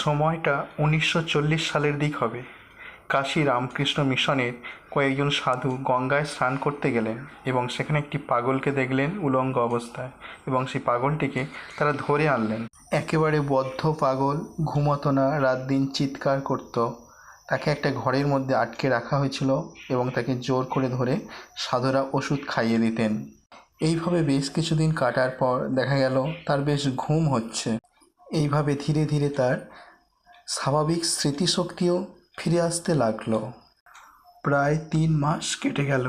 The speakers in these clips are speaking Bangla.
সময়টা 1940 সালের দিক হবে। কাশী রামকৃষ্ণ মিশনের কয়েকজন সাধু গঙ্গায় স্নান করতে গেলেন এবং সেখানে একটি পাগলকে দেখলেন উলঙ্গ অবস্থায়, এবং সেই পাগলটিকে তারা ধরে আনলেন। একেবারে বদ্ধ পাগল, ঘুমোতো না, রাত দিন চিৎকার করত। তাকে একটা ঘরের মধ্যে আটকে রাখা হয়েছিল এবং তাকে জোর করে ধরে সাধুরা ওষুধ খাইয়ে দিতেন। এইভাবে বেশ কিছুদিন কাটার পর দেখা গেল তার বেশ ঘুম হচ্ছে। এইভাবে ধীরে ধীরে তার স্বাভাবিক স্মৃতিশক্তিও ফিরে আসতে লাগলো। প্রায় 3 মাস কেটে গেল।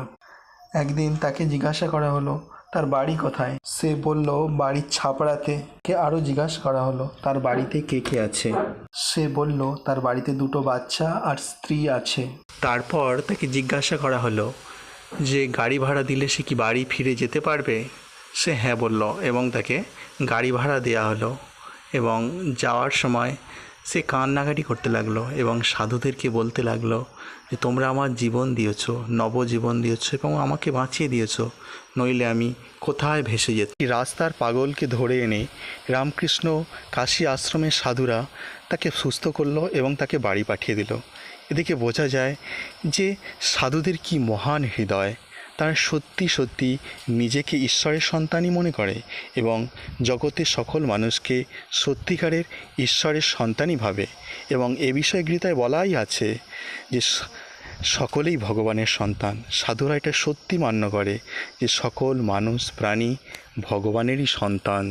একদিন তাকে জিজ্ঞাসা করা হলো তার বাড়ি কোথায়। সে বলল বাড়ির ছাপড়াতে। কে আরও জিজ্ঞাসা করা হলো তার বাড়িতে কে কে আছে। সে বলল তার বাড়িতে 2টো বাচ্চা আর স্ত্রী আছে। তারপর তাকে জিজ্ঞাসা করা হলো যে গাড়ি ভাড়া দিলে সে কি বাড়ি ফিরে যেতে পারবে। সে হ্যাঁ বলল এবং তাকে গাড়ি ভাড়া দেওয়া হলো। এবং যাওয়ার সময় সে কান্নাকাটি করতে লাগলো এবং সাধুদেরকে বলতে লাগলো যে তোমরা আমার জীবন দিয়েছো, নবজীবন দিয়েছো এবং আমাকে বাঁচিয়ে দিয়েছো, নইলে আমি কোথায় ভেসে যেত। রাস্তার পাগলকে ধরে এনে রামকৃষ্ণ কাশী আশ্রমের সাধুরা তাকে সুস্থ করলো এবং তাকে বাড়ি পাঠিয়ে দিল। এদিকে বোঝা যায় যে সাধুদের কি মহান হৃদয়। তারা সত্যি সত্যি নিজেকে ঈশ্বরের সন্তানই মনে করে এবং জগতের সকল মানুষকে সত্যিকারের ঈশ্বরের সন্তানই ভাবে। এবং এ বিষয়ে গীতায় বলাই আছে যে সকলেই ভগবানের সন্তান। সাধুরা এটা সত্যি মান্য করে যে সকল মানুষ প্রাণী ভগবানেরই সন্তান।